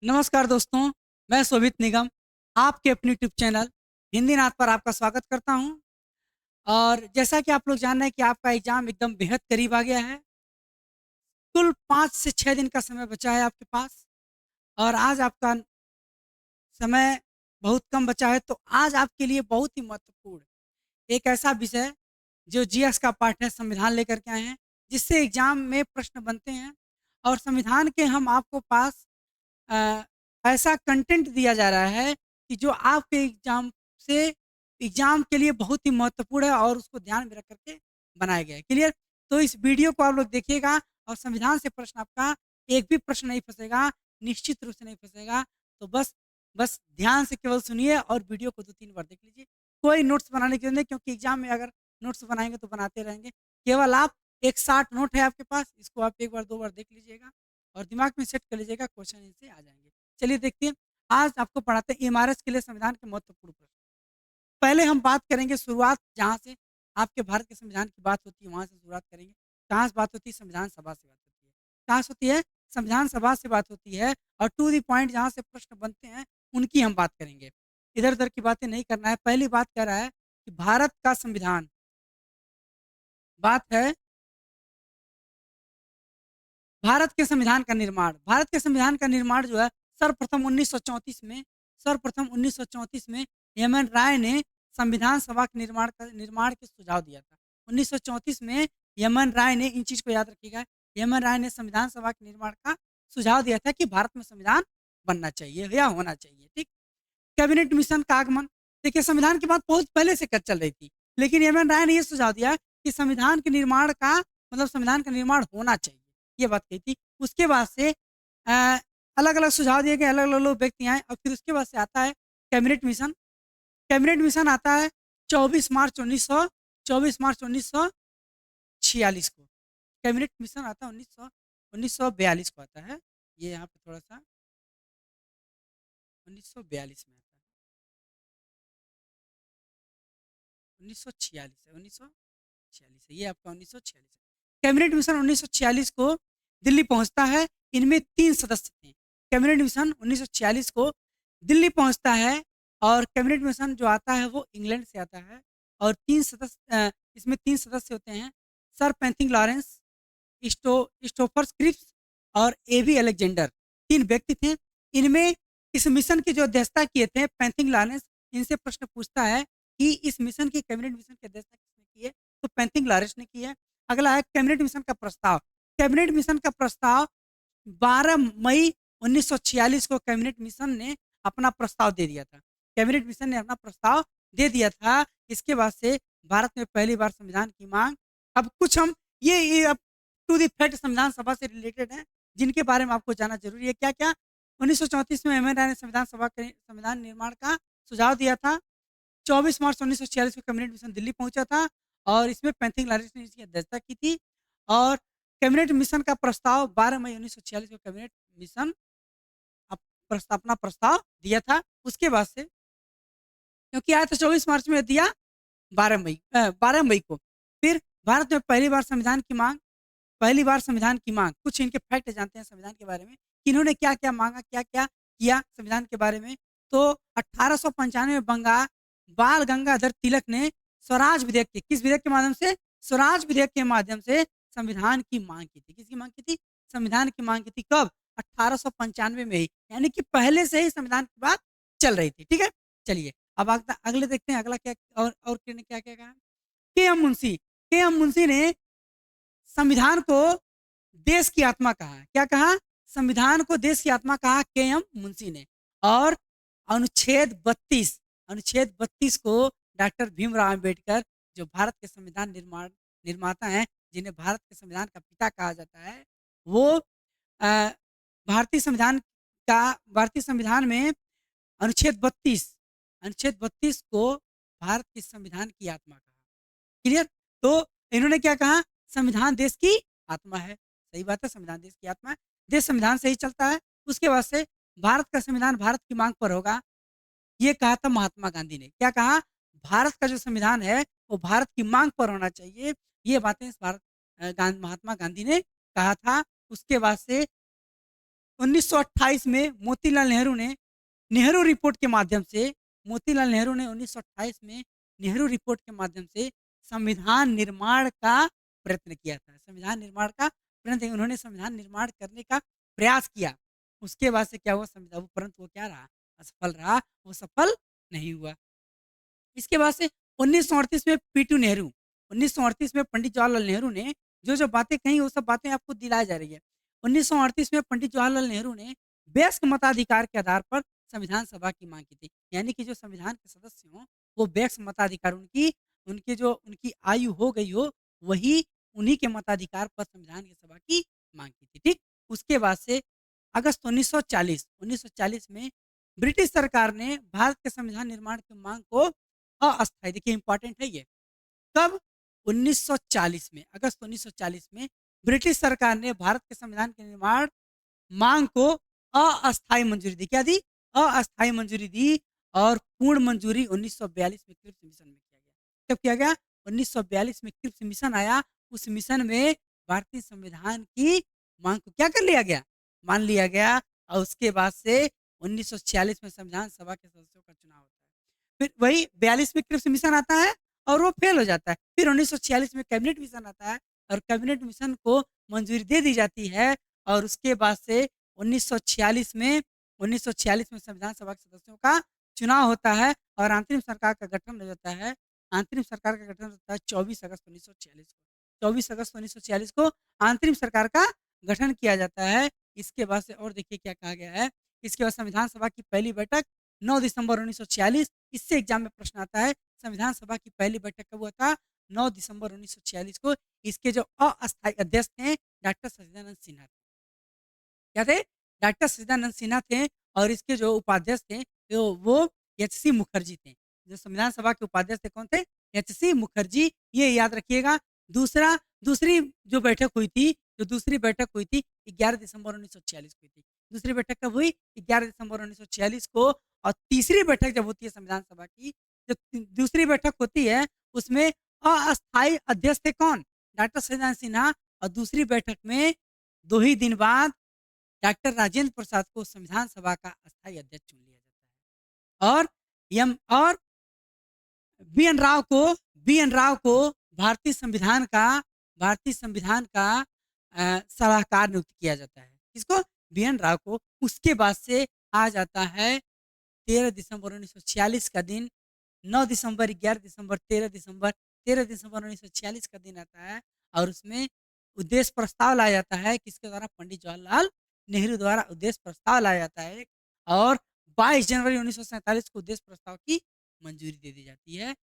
नमस्कार दोस्तों, मैं शोभित निगम आपके अपने यूट्यूब चैनल हिंदी नाथ पर आपका स्वागत करता हूं। और जैसा कि आप लोग जान रहे हैं कि आपका एग्ज़ाम एकदम बेहद करीब आ गया है। कुल 5 से 6 दिन का समय बचा है आपके पास और आज आपका समय बहुत कम बचा है, तो आज आपके लिए बहुत ही महत्वपूर्ण एक ऐसा विषय जो जीएस का पार्ट है, संविधान लेकर के आए हैं, जिससे एग्ज़ाम में प्रश्न बनते हैं। और संविधान के हम आपको पास अ, ऐसा कंटेंट दिया जा रहा है कि जो आपके एग्जाम के लिए बहुत ही महत्वपूर्ण है और उसको ध्यान में रख करके बनाया गया है। क्लियर? तो इस वीडियो को आप लोग देखिएगा और संविधान से प्रश्न आपका एक भी प्रश्न नहीं फंसेगा, निश्चित रूप से नहीं फंसेगा। तो बस बस ध्यान से केवल सुनिए और वीडियो को 2-3 बार देख लीजिए। कोई नोट्स बनाने की ज़रूरत नहीं, क्योंकि एग्जाम में अगर नोट्स बनाएँगे तो बनाते रहेंगे। केवल आप एक 60 नोट है आपके पास, इसको आप 1 बार 2 बार देख लीजिएगा और दिमाग में सेट कर लीजिएगा, क्वेश्चन इनसे आ जाएँगे। चलिए देखते हैं, आज आपको पढ़ाते हैं एमआरएस के लिए संविधान के महत्वपूर्ण प्रश्न। पहले हम बात करेंगे शुरुआत जहाँ से आपके भारत के संविधान की बात होती है, वहाँ से शुरुआत करेंगे। कहाँ से बात होती है? संविधान सभा से बात होती है। कहाँ से होती है? संविधान सभा से बात होती है और टू द पॉइंट जहाँ से प्रश्न बनते हैं, उनकी हम बात करेंगे। इधर-उधर की बातें नहीं करना है। पहली बात कह रहा है कि भारत का संविधान, बात है भारत के संविधान का निर्माण। भारत के संविधान का निर्माण जो है सर्वप्रथम 1934 में एम.एन. राय ने संविधान सभा के निर्माण के सुझाव दिया था। 1934 में एम.एन. राय ने, इन चीज़ को याद रखिएगा, एम.एन. राय ने संविधान सभा के निर्माण का सुझाव दिया था कि भारत में संविधान बनना चाहिए या होना चाहिए। ठीक? कैबिनेट मिशन का आगमन, देखिए संविधान की बात बहुत पहले से चल रही थी, लेकिन एम.एन. राय ने ये सुझाव दिया कि संविधान के निर्माण का मतलब संविधान का निर्माण होना चाहिए, ये बात कही थी। उसके बाद से अलग अलग सुझाव दिए गए, अलग अलग लोग व्यक्ति आए और फिर उसके बाद से आता है कैबिनेट मिशन। कैबिनेट मिशन आता है 24 मार्च 1946 को। कैबिनेट मिशन आता है 1942 को आता है, ये यहाँ पे थोड़ा सा 1942 में आता है, 1946 है, 1946 है, ये आपका 1946 है। कैबिनेट मिशन 1946 को दिल्ली पहुंचता है। इनमें 3 सदस्य थे। कैबिनेट मिशन 1946 को दिल्ली पहुंचता है और कैबिनेट मिशन जो आता है वो इंग्लैंड से आता है और 3 सदस्य इसमें 3 सदस्य होते हैं। सर पैंथिंग लॉरेंस, स्टोफर क्रिप्स और एवी अलेक्जेंडर, 3 व्यक्ति थे। इनमें इस मिशन की जो अध्यक्षता किए थे पैंथिंग लॉरेंस, इनसे प्रश्न पूछता है कि इस मिशन की, कैबिनेट मिशन की अध्यक्षता किसने की है? तो पैंथिंग लॉरेंस ने की है। अगला है कैबिनेट मिशन का प्रस्ताव। कैबिनेट मिशन का प्रस्ताव 12 मई 1946 को कैबिनेट मिशन ने अपना प्रस्ताव दे दिया था। कैबिनेट मिशन ने अपना प्रस्ताव दे दिया था। इसके बाद से भारत में पहली बार संविधान की मांग, अब कुछ हम ये अब टू द फैक्ट संविधान सभा से रिलेटेड है, जिनके बारे में आपको जानना जरूरी है। क्या-क्या? 1934 में एम.एन. राय ने संविधान सभा के संविधान निर्माण का सुझाव दिया था। 24 मार्च 1946 को कैबिनेट मिशन दिल्ली पहुंचा था और इसमें पैंथिक लॉरेंस ने इसकी अध्यक्षता की थी। और कैबिनेट मिशन का प्रस्ताव 12 मई 1946 को कैबिनेट मिशन अपना प्रस्ताव दिया था। उसके बाद से, क्योंकि आया था 24 मार्च में, दिया 12 मई को। फिर भारत में पहली बार संविधान की मांग, कुछ इनके फैक्ट जानते हैं संविधान के बारे में कि इन्होंने क्या-क्या मांगा, क्या-क्या किया संविधान के बारे में। तो 1895 में बाल गंगाधर तिलक ने स्वराज विधेयक के, किस विधेयक के माध्यम से? स्वराज विधेयक के माध्यम से संविधान की मांग की थी। किसकी मांग की थी? संविधान की मांग की थी। कब? 1895 में ही, यानी कि पहले से ही संविधान की बात चल रही थी। ठीक है? चलिए अब अगले देखते हैं, अगला क्या और किन्होंने क्या-क्या कहा। के एम मुंशी ने संविधान को देश की आत्मा कहा। क्या कहा? संविधान को देश की आत्मा कहा के एम मुंशी ने। और अनुच्छेद 32 को डॉक्टर भीमराव अंबेडकर, जो भारत के संविधान निर्माता हैं, जिन्हें भारत के संविधान का पिता कहा जाता है, वो अ, भारतीय संविधान में अनुच्छेद 32 को भारत के संविधान की आत्मा कहा। क्लियर? तो इन्होंने क्या कहा? संविधान देश की आत्मा है। सही बात है, संविधान देश की आत्मा है। देश संविधान से ही चलता है। उसके बाद से भारत का संविधान भारत की मांग पर होगा, ये कहा था महात्मा गांधी ने। क्या कहा? भारत का जो संविधान है वो भारत की मांग पर होना चाहिए। ये बातें महात्मा गांधी ने कहा था। उसके बाद से 1928 में मोतीलाल नेहरू ने नेहरू रिपोर्ट के माध्यम से मोतीलाल नेहरू ने 1928 में नेहरू रिपोर्ट के माध्यम से संविधान निर्माण का प्रयत्न किया था। संविधान निर्माण का प्रयत्न, उन्होंने संविधान निर्माण करने का प्रयास किया। उसके बाद से क्या हुआ, संविधान, परंतु वो क्या रहा, असफल रहा, वो सफल नहीं हुआ। इसके बाद से 1938 में पीटू नेहरू, 1938 में पंडित जवाहरलाल नेहरू ने जो जो बातें कही वो सब बातें आपको दिलाई जा रही है। 1938 में पंडित जवाहरलाल नेहरू ने वयस्क मताधिकार के आधार पर संविधान सभा की मांग की थी, यानी कि जो संविधान के सदस्य हों वो वयस्क मताधिकार, उनकी उनके जो उनकी आयु हो गई हो, वही उन्हीं के मताधिकार पर संविधान की सभा की मांग की थी। ठीक, उसके बाद से अगस्त 1940 में ब्रिटिश सरकार ने भारत के संविधान निर्माण की मांग को अस्थायी, देखिए इंपॉर्टेंट है ये, कब, 1940 में, अगस्त 1940 में ब्रिटिश सरकार ने भारत के संविधान के निर्माण मांग को अस्थायी मंजूरी दी। क्या दी, अस्थायी मंजूरी दी। और पूर्ण मंजूरी 1942 में क्रिप्स मिशन में किया गया। कब किया गया, 1942 में क्रिप्स मिशन आया। उस मिशन में भारतीय संविधान की मांग को क्या कर लिया गया, मान लिया गया। और उसके बाद से 1946 में संविधान सभा के सदस्यों का चुनाव होता है। फिर वही 42 में क्रिप्स मिशन आता है और वो फेल हो जाता है। फिर 1946 में कैबिनेट मिशन आता है और कैबिनेट मिशन को मंजूरी दे दी जाती है। और उसके बाद से 1946 में 1946 में संविधान सभा के सदस्यों का चुनाव होता है और अंतरिम सरकार का गठन हो जाता है। अंतरिम सरकार का गठन होता है 24 अगस्त 1946 को। 24 अगस्त 1946 को अंतरिम सरकार का गठन किया जाता है। इसके बाद से और देखिए क्या कहा गया है। इसके बाद संविधान सभा की पहली बैठक 9 दिसंबर 1946, इससे एग्जाम में प्रश्न आता है, संविधान सभा की पहली बैठक कब हुआ था, 9 दिसंबर 1946 को। इसके जो अस्थायी अध्यक्ष थे डॉक्टर सच्चिदानंद सिन्हा थे। क्या थे, डॉक्टर सच्चिदानंद सिन्हा थे। और इसके जो उपाध्यक्ष थे वो एच.सी. मुखर्जी थे। जो संविधान सभा के उपाध्यक्ष थे कौन थे, एच.सी. मुखर्जी, ये याद रखिएगा। दूसरी जो बैठक हुई थी, जो दूसरी बैठक हुई थी 11 दिसंबर 1946 को हुई थी। दूसरी बैठक कब हुई, 11 दिसंबर 1946 को। और तीसरी बैठक जब होती है संविधान सभा की, जो दूसरी बैठक होती है उसमें अस्थायी अध्यक्ष थे कौन, डॉक्टर सच्चिदानंद सिन्हा। और दूसरी बैठक में 2 ही दिन बाद डॉक्टर राजेंद्र प्रसाद को संविधान सभा का अस्थायी अध्यक्ष चुन लिया जाता है। और बी एन राव को भारतीय संविधान का सलाहकार नियुक्त किया जाता है। किसको, बी एन राव को। उसके बाद से आ जाता है 13 दिसंबर 1946 का दिन, 9 दिसंबर, 11 दिसंबर, 13 दिसंबर 1946 का दिन आता है। और उसमें उद्देश्य प्रस्ताव लाया जाता है, किसके द्वारा, पंडित जवाहरलाल नेहरू द्वारा उद्देश्य प्रस्ताव लाया जाता है। और 22 जनवरी 1947 को उद्देश्य प्रस्ताव की मंजूरी दे दी जाती है।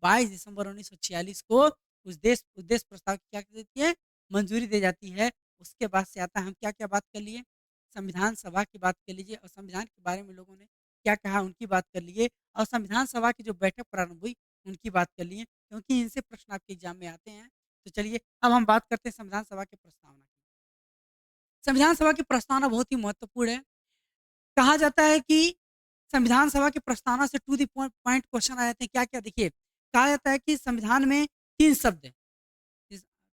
22 दिसंबर 1946 को उद्देश्य प्रस्ताव की क्या कर देती है, मंजूरी दी जाती है। उसके बाद से आता है, हम क्या क्या बात कर लिए, संविधान सभा की बात कर लीजिए और संविधान के बारे में लोगों ने क्या कहा उनकी बात कर लिए। और संविधान सभा की जो बैठक प्रारंभ हुई उनकी बात कर लिए, क्योंकि इनसे प्रश्न आपके एग्जाम में आते हैं। तो चलिए अब हम बात करते हैं संविधान सभा की प्रस्तावना की। संविधान सभा की प्रस्तावना बहुत ही महत्वपूर्ण है। कहा जाता है कि संविधान सभा की प्रस्तावना से टू द पॉइंट क्वेश्चन आ जाते हैं। क्या क्या, देखिए, कहा जाता है कि संविधान में 3 शब्द हैं।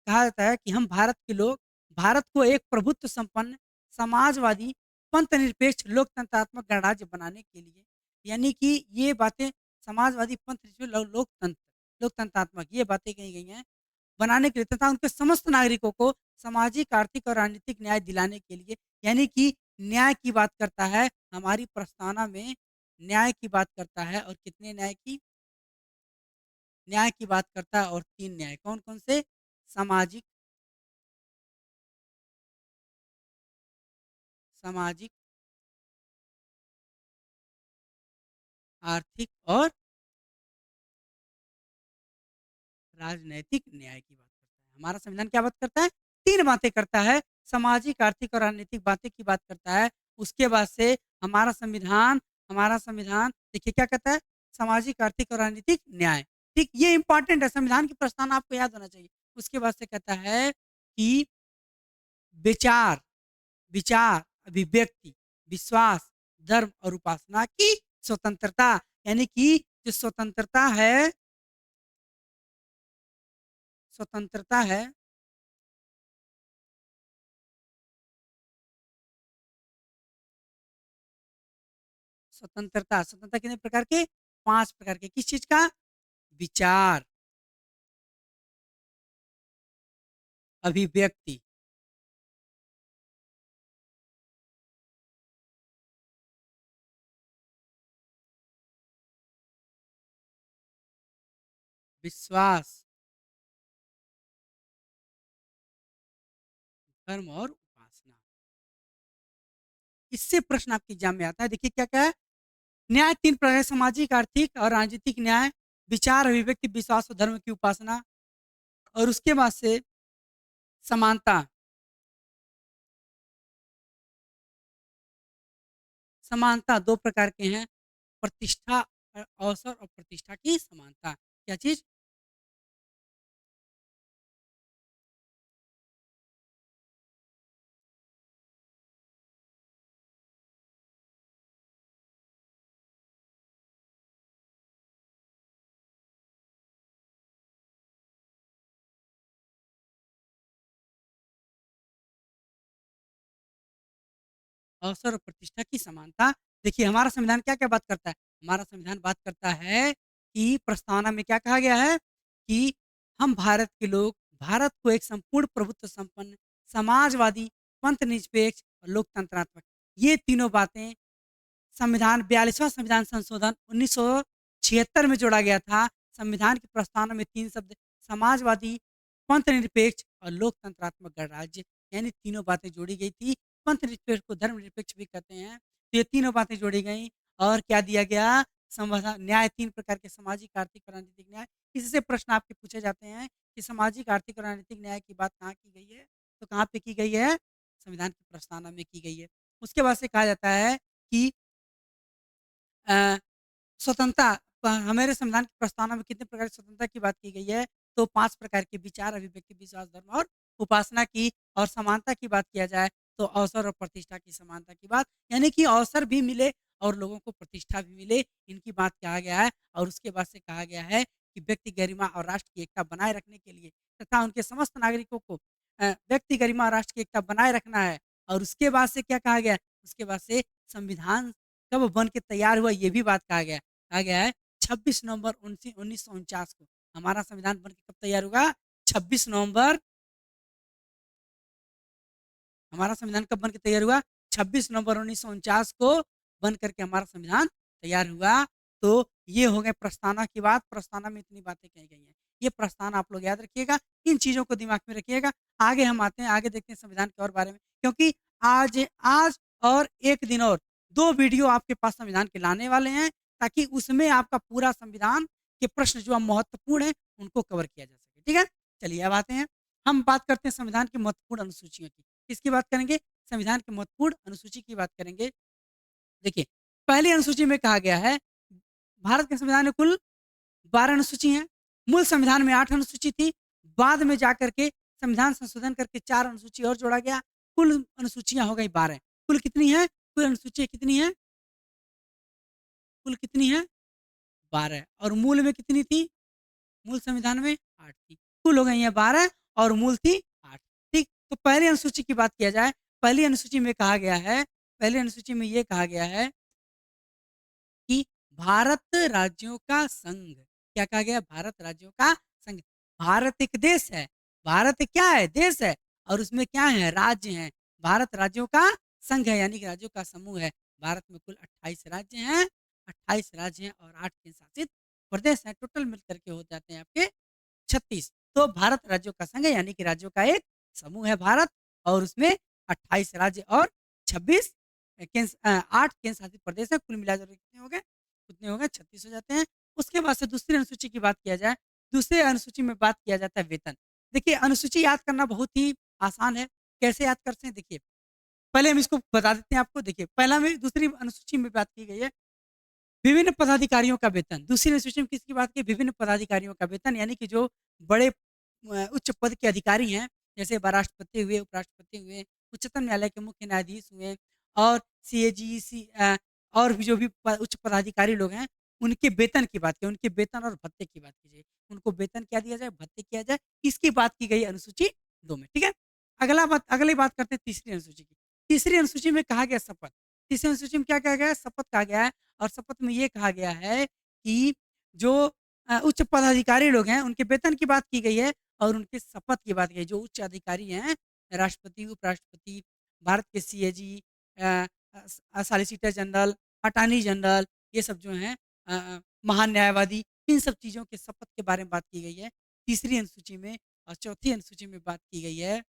कहा जाता है कि हम भारत के लोग भारत को एक प्रभुत्व संपन्न, समाजवादी, पंथ निरपेक्ष, लोकतंत्रात्मक गणराज्य बनाने के लिए, यानी कि ये बातें, समाजवादी, पंथ निरपेक्ष, लोकतंत्रात्मक, ये बातें कही गई हैं बनाने के लिए, तथा उनके समस्त नागरिकों को सामाजिक, आर्थिक और राजनीतिक न्याय दिलाने के लिए, यानी कि न्याय की बात करता है हमारी प्रस्तावना में, न्याय की बात करता है। और कितने न्याय की, न्याय की बात करता है। और 3 न्याय, कौन कौन से, सामाजिक, सामाजिक, आर्थिक और राजनैतिक न्याय की बात करता है। हमारा संविधान क्या बात करता है, 3 बातें करता है, सामाजिक, आर्थिक और राजनीतिक बातें की बात करता है। उसके बाद से हमारा संविधान देखिए क्या कहता है, सामाजिक, आर्थिक और राजनीतिक न्याय। ठीक, ये इंपॉर्टेंट है, संविधान की प्रस्तावना आपको याद होना चाहिए। उसके बाद से कहता है कि विचार विचार, अभिव्यक्ति, विश्वास, धर्म और उपासना की स्वतंत्रता, यानी कि जो स्वतंत्रता है स्वतंत्रता, स्वतंत्रता कितने प्रकार के? 5 प्रकार के। किस चीज़ का? विचार, अभिव्यक्ति, विश्वास, धर्म और उपासना। इससे प्रश्न आपके एग्जाम में आता है। देखिए क्या-क्या है? न्याय 3 प्रकार है, सामाजिक, आर्थिक और राजनीतिक न्याय, विचार, अभिव्यक्ति, विश्वास और धर्म की उपासना। और उसके बाद से समानता, समानता 2 प्रकार के हैं, प्रतिष्ठा अवसर और प्रतिष्ठा की समानता। क्या चीज़? अवसर और प्रतिष्ठा की समानता। देखिए हमारा संविधान क्या-क्या बात करता है? हमारा संविधान बात करता है कि प्रस्तावना में क्या कहा गया है कि हम भारत के लोग भारत को एक संपूर्ण प्रभुत्व संपन्न, समाजवादी, पंथ निरपेक्ष और लोकतंत्रात्मक, ये तीनों बातें संविधान 42वां संविधान संशोधन 1976 में जोड़ा गया था। संविधान की प्रस्तावना में 3 शब्द समाजवादी, पंथ-निरपेक्ष और लोकतंत्रात्मक गणराज्य, यानी तीनों बातें जोड़ी गई थी। पंथ-निरपेक्ष को धर्मनिरपेक्ष भी कहते हैं। तो ये तीनों बातें जोड़ी गईं और क्या दिया गया? संविधान न्याय 3 प्रकार के सामाजिक, आर्थिक और राजनीतिक न्याय। इससे प्रश्न आपके पूछे जाते हैं कि सामाजिक, आर्थिक और राजनीतिक न्याय की बात कहाँ की गई है? तो कहाँ पे की गई है? संविधान की प्रस्तावना में की गई है। उसके बाद से कहा जाता है कि अ, स्वतंत्रता हमारे संविधान की प्रस्तावना में कितने प्रकार की स्वतंत्रता की बात की गई है? तो 5 प्रकार के विचार, अभिव्यक्ति, विश्वास, धर्म और उपासना की। और समानता की बात किया जाए तो अवसर और प्रतिष्ठा की समानता की बात, यानी कि अवसर भी मिले और लोगों को प्रतिष्ठा भी मिले, इनकी बात कहा गया है। और उसके बाद से कहा गया है कि व्यक्ति गरिमा और राष्ट्र की एकता बनाए रखने के लिए तथा उनके समस्त नागरिकों को व्यक्ति गरिमा और राष्ट्र की एकता बनाए रखना है। और उसके बाद से क्या कहा गया है? उसके बाद से संविधान कब बन के तैयार हुआ, ये भी बात कहा गया है। कहा गया है 26 नवंबर 1949 को हमारा संविधान बन के कब तैयार होगा? 26 नवंबर। हमारा संविधान कब बन के तैयार हुआ? 26 नवंबर 1949 को बन करके हमारा संविधान तैयार हुआ। तो ये हो गए प्रस्तावना की बात। प्रस्तावना में इतनी बातें कही गई हैं। ये प्रस्तावना आप लोग याद रखिएगा, इन चीज़ों को दिमाग में रखिएगा। आगे हम आते हैं, आगे देखते हैं संविधान के और बारे में, क्योंकि आज आज और 1 दिन और 2 वीडियो आपके पास संविधान के लाने वाले हैं, ताकि उसमें आपका पूरा संविधान के प्रश्न जो महत्वपूर्ण हैं, उनको कवर किया जा सके। ठीक है? चलिए अब आते हैं, हम बात करते हैं संविधान की महत्वपूर्ण अनुसूचियों की। किसकी बात करेंगे? संविधान की महत्वपूर्ण अनुसूची की बात करेंगे। देखिए, पहली अनुसूची में कहा गया है, भारत के संविधान में कुल 12 अनुसूची हैं। मूल संविधान में 8 अनुसूची थी। बाद में जाकर के संविधान संशोधन करके 4 अनुसूची और जोड़ा गया। कुल अनुसूचियाँ हो गई 12। कुल कितनी हैं? कुल अनुसूचियाँ कितनी हैं? कुल कितनी हैं? 12। और मूल में कितनी थी? मूल संविधान में 8 थी। कुल हो गई हैं 12 और मूल थी 8। ठीक? तो पहली अनुसूची की बात किया जाए, पहली अनुसूची में कहा गया है, पहली अनुसूची में ये कहा गया है कि भारत राज्यों का संघ, क्या कहा गया? भारत राज्यों का संघ। भारत एक देश है। भारत क्या है? देश है। और उसमें क्या है? राज्य हैं। भारत राज्यों का संघ है, यानी कि राज्यों का समूह है। भारत में कुल 28 राज्य हैं, 28 राज्य हैं और 8 केंद्र शासित प्रदेश हैं। टोटल मिलकर के हो जाते हैं आपके 36। तो भारत राज्यों का संघ है, यानी कि राज्यों का एक समूह है भारत। और उसमें 28 राज्य और 26 8 केंद्र शासित प्रदेश है। कुल मिलाकर कितने हो गए? कितने हो गए? 36 हो जाते हैं। उसके बाद से दूसरी अनुसूची की बात किया जाए, दूसरी अनुसूची में बात किया जाता है वेतन। देखिए अनुसूची याद करना बहुत ही आसान है। कैसे याद करते हैं? देखिए, पहले हम इसको बता देते हैं आपको। देखिए, पहला में दूसरी अनुसूची में बात की गई है विभिन्न पदाधिकारियों का वेतन। दूसरी अनुसूची में किसकी बात की? विभिन्न पदाधिकारियों का वेतन, यानी कि जो बड़े उच्च पद के अधिकारी हैं, जैसे राष्ट्रपति हुए, उपराष्ट्रपति हुए, उच्चतम न्यायालय के मुख्य न्यायाधीश हुए और सीएजी और भी जो भी उच्च पदाधिकारी लोग हैं, उनके वेतन की बात की, उनके वेतन और भत्ते की बात की जाए। उनको वेतन क्या दिया जाए, भत्ते किया जाए, इसकी बात की गई अनुसूची 2 में। ठीक है? अगली बात करते हैं तीसरी अनुसूची की। तीसरी अनुसूची में कहा गया शपथ। तीसरी अनुसूची में क्या कहा गया है? शपथ कहा गया है और शपथ में ये कहा गया है कि जो उच्च पदाधिकारी लोग हैं, उनके वेतन की बात की गई है और उनके शपथ की बात की गई है। जो उच्च अधिकारी हैं, राष्ट्रपति, उपराष्ट्रपति, भारत के CAG, solicitor general, attorney general, ये सब जो हैं महान न्यायवादी, इन सब चीज़ों के शपथ के बारे में बात की गई है तीसरी अनुसूची में। और चौथी अनुसूची में बात की गई है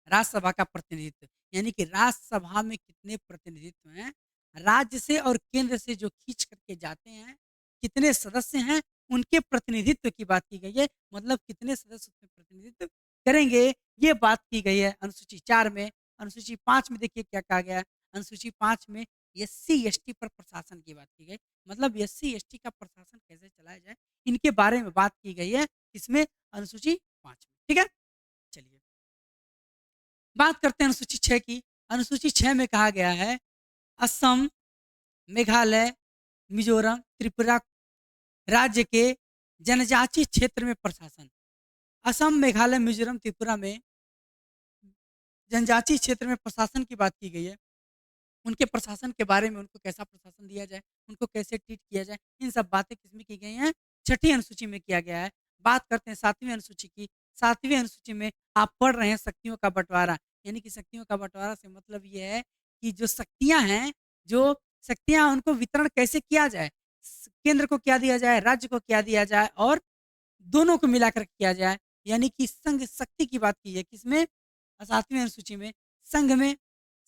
राज्यसभा का प्रतिनिधित्व, यानी कि राज्यसभा में कितने प्रतिनिधित्व हैं, राज्य से और केंद्र से जो खींच करके जाते हैं, कितने सदस्य हैं, उनके प्रतिनिधित्व की बात की गई है। मतलब कितने सदस्य उसमें प्रतिनिधित्व करेंगे, ये बात की गई है अनुसूची 4 में। अनुसूची 5 में देखिए क्या कहा गया है। अनुसूची 5 में एससी एसटी पर प्रशासन की बात की गई। मतलब एससी एसटी का प्रशासन कैसे चलाया जाए, इनके बारे में बात की गई है इसमें अनुसूची 5 में। ठीक है, चलिए बात करते हैं अनुसूची 6 की। अनुसूची 6 में कहा गया है असम, मेघालय, मिजोरम, त्रिपुरा राज्य के जनजातीय क्षेत्र में प्रशासन। असम, मेघालय, मिजोरम, त्रिपुरा में जनजातीय क्षेत्र में प्रशासन की बात की गई है। उनके प्रशासन के बारे में, उनको कैसा प्रशासन दिया जाए, उनको कैसे ट्रीट किया जाए, इन सब बातें किसमें की गई हैं? छठी अनुसूची में किया गया है। बात करते हैं 7वीं अनुसूची की। 7वीं अनुसूची में आप पढ़ रहे हैं शक्तियों का बंटवारा, यानी कि शक्तियों का बंटवारा से मतलब ये है कि जो शक्तियाँ हैं, जो शक्तियाँ उनको वितरण कैसे किया जाए, केंद्र को क्या दिया जाए, राज्य को क्या दिया जाए और दोनों को मिलाकर किया जाए, यानी कि संघ शक्ति की बात की है किसमें? 7वीं अनुसूची में। संघ में,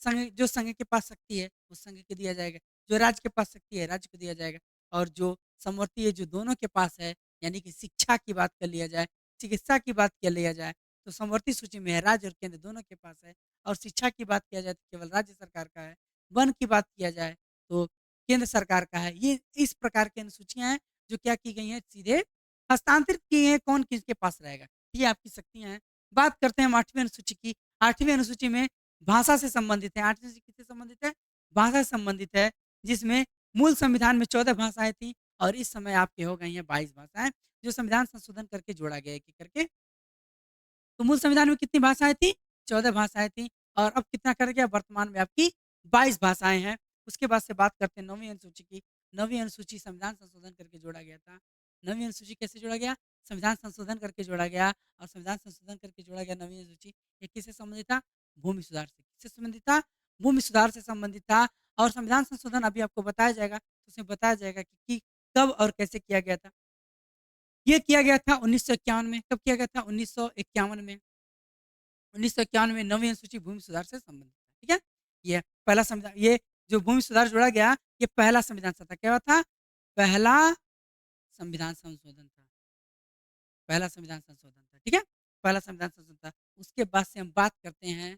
संघ जो संघ के पास शक्ति है वो संघ को दिया जाएगा, जो राज्य के पास शक्ति है राज्य को दिया जाएगा, और जो समवर्ती है जो दोनों के पास है, यानी कि शिक्षा की बात कर लिया जाए, चिकित्सा की बात कर लिया जाए तो समवर्ती सूची में है, राज्य और केंद्र दोनों के पास है। और शिक्षा की बात किया जाए तो केवल राज्य सरकार का है। वन की बात किया जाए तो केंद्र सरकार का है। ये इस प्रकार की अनुसूचियां हैं जो क्या की गई हैं, सीधे हस्तांतरित किए हैं कौन किसके पास रहेगा, ये आपकी शक्तियां हैं। बात करते हैं हम 8वीं अनुसूची की। 8वीं अनुसूची में भाषा से संबंधित है। 8वीं अनुसूची किससे संबंधित है? भाषा से संबंधित है, जिसमें मूल संविधान में 14 भाषाएं थी और इस समय आपके हो गई हैं 22 भाषाएं, जो संविधान संशोधन करके जोड़ा गया है कि करके। तो मूल संविधान में कितनी भाषाएं थी? 14 भाषाएं थी और अब कितना कर गया, वर्तमान में आपकी 22 भाषाएं हैं। उसके बाद से बात करते हैं 9वीं अनुसूची की। 9वीं अनुसूची संविधान संशोधन करके जोड़ा गया था। 9वीं अनुसूची कैसे जोड़ा गया? संविधान संशोधन करके जोड़ा गया। और संविधान संशोधन करके जोड़ा गया 9वीं अनुसूची, ये किससे संबंधित था? भूमि सुधार से। किससे संबंधित था? भूमि सुधार से संबंधित था। और संविधान संशोधन अभी आपको बताया जाएगा, तो उसमें बताया जाएगा कि कब और कैसे किया गया था। ये किया गया था 1951 में। कब किया गया था? 1951 में। 1951 में 9वीं अनुसूची भूमि सुधार से संबंधित है। ठीक है, ये पहला संविधान, ये जो भूमि सुधार जोड़ा गया, ये पहला संविधान था। क्या था? पहला संविधान संशोधन था। पहला संविधान संशोधन था। ठीक है, पहला संविधान संशोधन था। उसके बाद से हम बात करते हैं,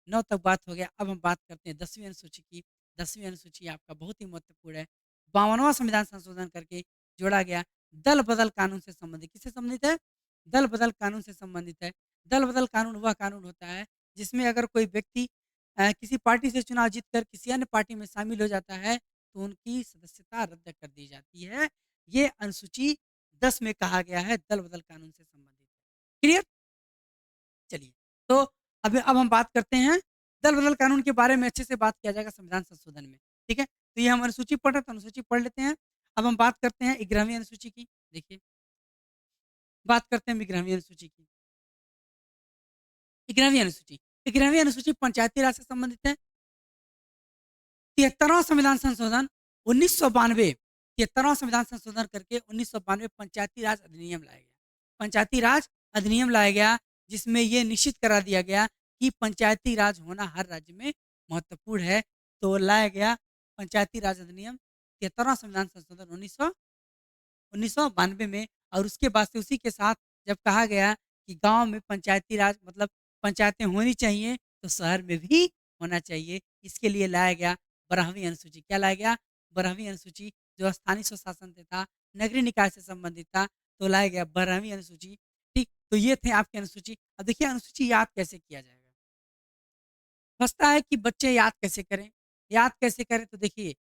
9 तक बात हो गया। अब हम बात करते हैं 10वीं अनुसूची की। 10वीं अनुसूची आपका बहुत ही महत्वपूर्ण है। 52वां संविधान संशोधन करके जोड़ा गया। दल बदल कानून से संबंधित। किससे संबंधित है? दल बदल कानून से संबंधित है। दल बदल कानून वह कानून होता है जिसमें अगर कोई व्यक्ति किसी पार्टी से चुनाव जीतकर किसी अन्य पार्टी में शामिल हो जाता है तो उनकी सदस्यता रद्द कर दी जाती है। ये अनुसूची 10 में कहा गया है, दल बदल कानून से संबंधित है। क्लियर? चलिए, तो अब हम बात करते हैं दल बदल कानून के बारे में। अच्छे से बात किया जाएगा संविधान संशोधन में। ठीक है, तो ये हम अनुसूची पढ़ रहे थे, अनुसूची पढ़ लेते हैं। अब हम बात करते हैं 11वीं अनुसूची की। देखिए, बात करते हैं 11वीं अनुसूची की। 11वीं अनुसूची, 11वीं अनुसूची पंचायती राज से संबंधित है। 73वां संविधान संशोधन 1992, 73वां संविधान संशोधन करके 1992 पंचायती राज अधिनियम लाया गया। पंचायती राज अधिनियम लाया गया, जिसमें यह निश्चित करा दिया गया कि पंचायती राज होना हर राज्य में महत्वपूर्ण है। तो लाया गया पंचायती राज अधिनियम, 73वां संविधान संशोधन 1992 में। और उसके बाद से उसी के साथ जब कहा गया कि गांव में पंचायती राज मतलब पंचायतें होनी चाहिए, तो शहर में भी होना चाहिए। इसके लिए लाया गया 12वीं अनुसूची। क्या लाया गया? 12वीं अनुसूची, जो स्थानीय स्वशासन से था, नगरीय निकाय से संबंधित था, तो लाया गया 12वीं अनुसूची। ठीक, तो ये थे आपकी अनुसूची। अब देखिए अनुसूची याद कैसे किया जाएगा। फंसता है कि बच्चे याद कैसे करें। याद कैसे करें, तो देखिए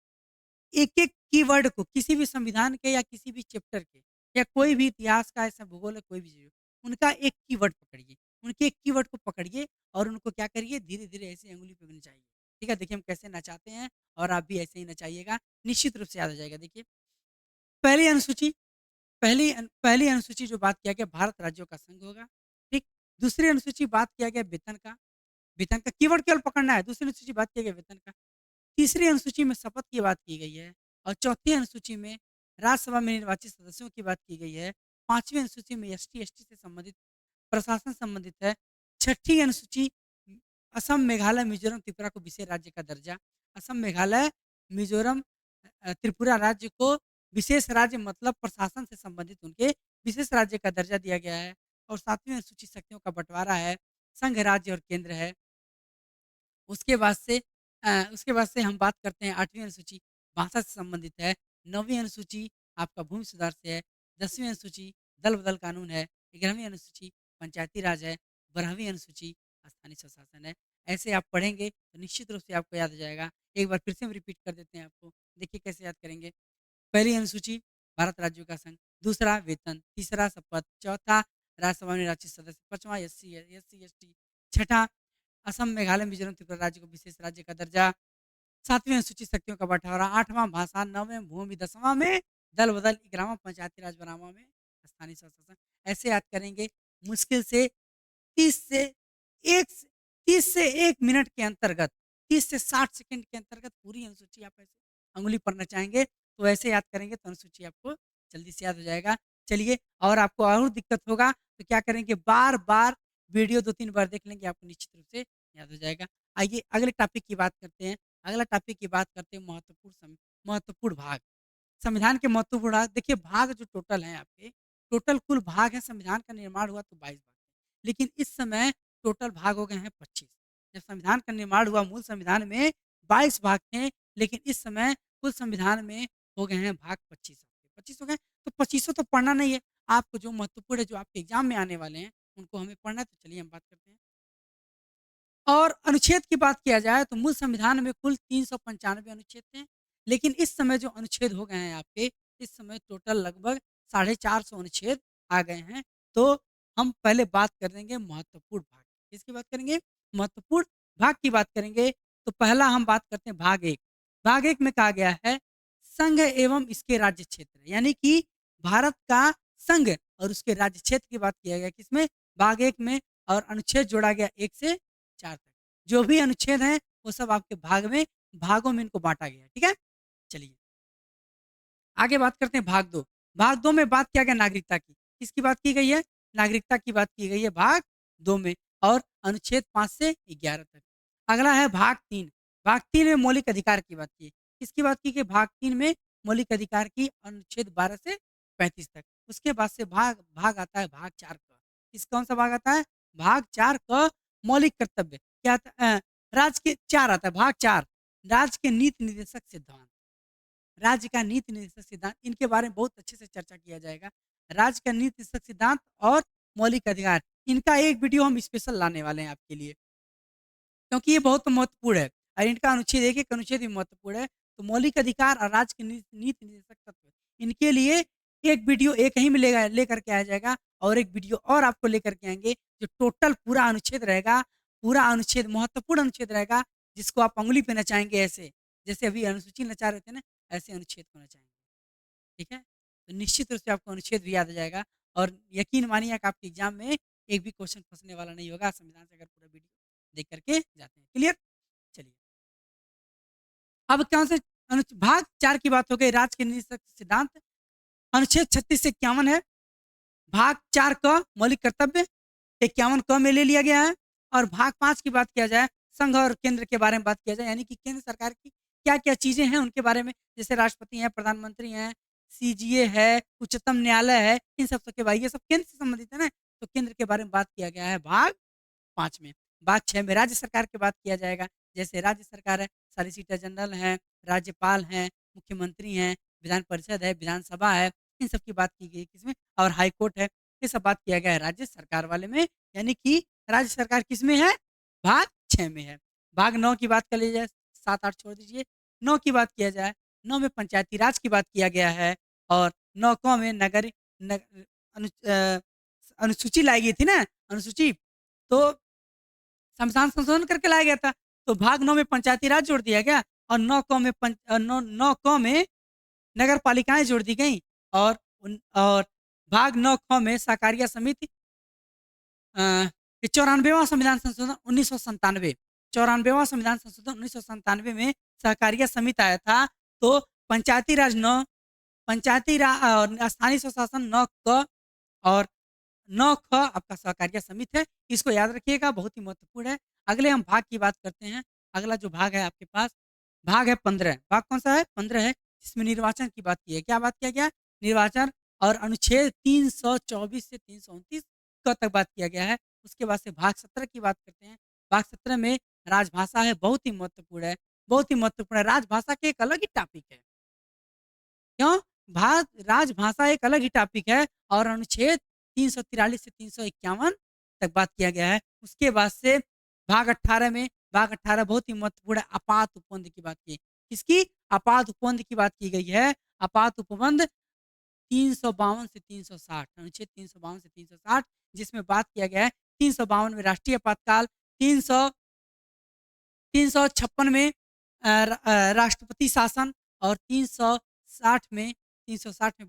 एक-एक कीवर्ड को किसी भी संविधान के या किसी भी चैप्टर के या कोई भी इतिहास का, ऐसा भूगोल है, कोई भी चीज़ हो, उनका एक कीवर्ड पकड़िए। उनके एक कीवर्ड को पकड़िए और उनको क्या करिए, धीरे-धीरे ऐसे उँगली पे नचाइए। ठीक है? देखिए हम कैसे नचाते हैं और आप भी ऐसे ही नचाइएगा, निश्चित रूप से याद हो जाएगा। देखिए, पहली अनुसूची पहली अनुसूची जो बात किया गया भारत राज्यों का संघ होगा, ठीक? दूसरी अनुसूची बात किया गया वेतन का कीवर्ड केवल पकड़ना है, दूसरी अनुसूची बात किया गया वेतन का। तीसरी अनुसूची में शपथ की बात की गई है और चौथी अनुसूची में राज्यसभा में निर्वाचित सदस्यों की बात की गई है। 5वीं अनुसूची में एसटी-एसटी से संबंधित प्रशासन संबंधित है। छठी अनुसूची असम, मेघालय, मिज़ोरम, त्रिपुरा को विशेष राज्य का दर्जा। असम, मेघालय, मिज़ोरम, त्रिपुरा राज्य को विशेष राज्य मतलब प्रशासन से संबंधित उनके विशेष राज्य का दर्जा दिया गया है। और 7वीं अनुसूची शक्तियों का बँटवारा है, संघ, राज्य और केंद्र है। उसके बाद से हम बात करते हैं 8वीं अनुसूची भाषा से संबंधित है, 9वीं अनुसूची आपका भूमि सुधार से है, 10वीं अनुसूची दल-बदल कानून है, 11वीं अनुसूची पंचायती राज है, 12वीं अनुसूची स्थानीय स्वशासन है। ऐसे आप पढ़ेंगे तो निश्चित रूप से आपको याद हो जाएगा। एक बार फिर से हम रिपीट कर देते हैं आपको, देखिए कैसे याद करेंगे। पहली अनुसूची भारत राज्यों का संघ, दूसरा वेतन, तीसरा शपथ, चौथा राज्यसभा में निर्वाचित सदस्य, 5वां एससी-एसटी, छठा असम, मेघालय, मिजोरम, त्रिपुरा राज्य को विशेष राज्य का दर्जा, 7वीं अनुसूचित शक्तियों का बँटवारा, 8वां भाषा, 9वें भूमि, 10वां में दल-बदल, 11वां पंचायती राज, 12वां में स्थानीय स्वशासन। ऐसे याद करेंगे मुश्किल से 30 से 1 स 30 से 1 मिनट के अंतर्गत, 30 से 60 सेकंड के अंतर्गत पूरी अनुसूची आप ऐसे अंगुली पढ़ना चाहेंगे, तो ऐसे याद करेंगे तो अनुसूची आपको जल्दी से याद हो जाएगा। चलिए और आपको और दिक्कत होगा तो क्या करेंगे बार-बार वीडियो 2-3 बार देख लेंगे, आपको निश्चित रूप से याद हो जाएगा। आइए अगले टॉपिक की बात करते हैं। अगला टॉपिक की बात करते हैं महत्वपूर्ण भाग। संविधान के महत्वपूर्ण भाग देखिए भाग जो टोटल हैं आपके, टोटल कुल भाग हैं संविधान का निर्माण हुआ तो 22 भाग थे। लेकिन इस समय टोटल भाग हो गए हैं 25। जब संविधान का निर्माण हुआ मूल संविधान में 22 भाग थे, लेकिन इस समय कुल संविधान में हो गए हैं भाग 25 आपके। 25 हो गए, तो 25 तो पढ़ना नहीं है। आपको जो महत्वपूर्ण है, जो आपके एग्ज़ाम में आने वाले हैं, उनको हमें पढ़ना है, तो चलिए हम बात करते हैं। और अनुच्छेद की बात किया जाए तो मूल संविधान में कुल 395 अनुच्छेद थे, लेकिन इस समय जो अनुच्छेद हो गए हैं आपके, इस समय टोटल लगभग 450 अनुच्छेद आ गए हैं। तो हम पहले बात करेंगे महत्वपूर्ण भाग। किसकी बात करेंगे? महत्वपूर्ण भाग की बात करेंगे, तो पहला हम बात करते हैं भाग 1। भाग 1 में कहा गया है संघ एवं इसके राज्य क्षेत्र, यानी कि भारत का संघ और उसके राज्य क्षेत्र की बात किया गया किसमें? भाग 1 में। और अनुच्छेद जोड़ा गया 1 से 4 तक। जो भी अनुच्छेद हैं, वो सब आपके भागों में इनको बाँटा गया है, ठीक है? चलिए, आगे बात करते हैं भाग 2। भाग 2 में बात किया गया नागरिकता की। किसकी बात की गई है? नागरिकता की बात की गई है भाग 2 में और अनुच्छेद 5 से 11 तक। अगला है भाग 3। भाग 3 में मौलिक अधिकार की बात की है। किसकी बात की गई? भाग 3 में मौलिक अधिकार की अनुच्छेद 12 से 35 तक। उसके बाद से भाग भाग आता है भाग 4 का। कौन-सा भाग आता है? भाग 4 का मौलिक कर्तव्य। क्या आता राज्य के 4 आता है, भाग 4 राज्य के नीति निर्देशक सिद्धांत। राज्य का नीति निर्देशक सिद्धांत, इनके बारे में बहुत अच्छे से चर्चा किया जाएगा। राज्य का नीति निर्देशक सिद्धांत और मौलिक अधिकार, इनका एक वीडियो हम स्पेशल लाने वाले हैं आपके लिए, क्योंकि ये बहुत महत्वपूर्ण है और इनका अनुच्छेद एक-एक अनुच्छेद भी महत्वपूर्ण है। तो मौलिक अधिकार और राज्य के नीति निर्देशक तत्व, इनके लिए एक वीडियो एक ही में लेकर के आया जाएगा और एक वीडियो और आपको लेकर के आएँगे, जो टोटल पूरा अनुच्छेद रहेगा, पूरा अनुच्छेद महत्वपूर्ण अनुच्छेद रहेगा, जिसको आप उँगली पे नचाएँगे ऐसे, जैसे अभी अनुसूची नचा रहे थे ना, ऐसे अनुच्छेद को नचाएँगे। ठीक है? तो निश्चित रूप से आपको अनुच्छेद भी याद आ जाएगा और यकीन मानिए कि आपके एग्ज़ाम में एक भी क्वेश्चन फँसने वाला नहीं होगा, संविधान से अगर पूरा वीडियो देख कर के जाते हैं। क्लियर? चलिए, अब कहाँ से भाग 4 की बात हो गई, राज्य के निःशक्त सिद्धांत, अनुच्छेद 36 से 51 है। भाग 4 क मौलिक कर्तव्य 51 क में ले लिया गया है और भाग 5 की बात किया जाए, संघ और केंद्र के बारे में बात किया जाए, यानी कि केंद्र सरकार की क्या-क्या चीज़ें हैं उनके बारे में, जैसे राष्ट्रपति हैं, प्रधानमंत्री हैं, सीजीए है, उच्चतम न्यायालय है, इन सब के बारे, ये सब केंद्र से संबंधित है ना, तो केंद्र के बारे में बात किया गया है भाग 5 में। भाग 6 में राज्य सरकार की बात किया जाएगा, जैसे राज्य सरकार है, सॉलिसिटर जनरल हैं, राज्यपाल हैं, मुख्यमंत्री हैं, विधान परिषद है, विधानसभा है, इन सब की बात की गई किसमें? और हाई कोर्ट है, ये सब बात किया गया है राज्य सरकार वाले में, यानी कि राज्य सरकार किसमें है? भाग 6 में है। भाग 9 की बात कर ली जाए, 7-8 छोड़ दीजिए, 9 की बात किया जाए, 9 में पंचायती राज की बात किया गया है और 9 क में अनुसूची लाई गई थी ना, अनुसूची, तो संविधान संशोधन करके लाया गया था। तो भाग 9 में पंचायती राज जोड़ दिया गया और 9 क में 9 क में नगर पालिकाएं जोड़ दी गई और भाग 9 ख में सहकारिता समिति 94वां संविधान संशोधन 1997 94वां संविधान संशोधन 1997 में सहकारिता समिति आया था। तो पंचायती राज 9 पंचायती राज स्थानीय स्वशासन 9 क और 9 ख आपका सहकारिता समिति है। इसको याद रखिएगा, बहुत ही महत्वपूर्ण है। अगले हम भाग की बात करते हैं। अगला जो भाग है आपके पास भाग है 15। भाग कौन सा है? 15 है, जिसमें निर्वाचन की बात की है। क्या बात किया गया? निर्वाचन और अनुच्छेद 324 से 329 क तक बात किया गया है। उसके बाद से भाग 17 की बात करते हैं। भाग 17 में राजभाषा है, बहुत ही महत्वपूर्ण है, बहुत ही महत्वपूर्ण है। राजभाषा के एक अलग ही टॉपिक है। क्यों? राजभाषा एक अलग ही टॉपिक है और अनुच्छेद 343 से 351 तक बात किया गया है। उसके बाद से भाग 18 में भाग 18 बहुत ही महत्वपूर्ण है, आपात उपबंध की बात की। किसकी? आपात उपबंध की बात की गई है। आपात उपबंध 352 से 360 अनुच्छेद 352 से 360, जिसमें बात किया गया है 352 में राष्ट्रीय आपातकाल, 356 में राष्ट्रपति शासन और 360 में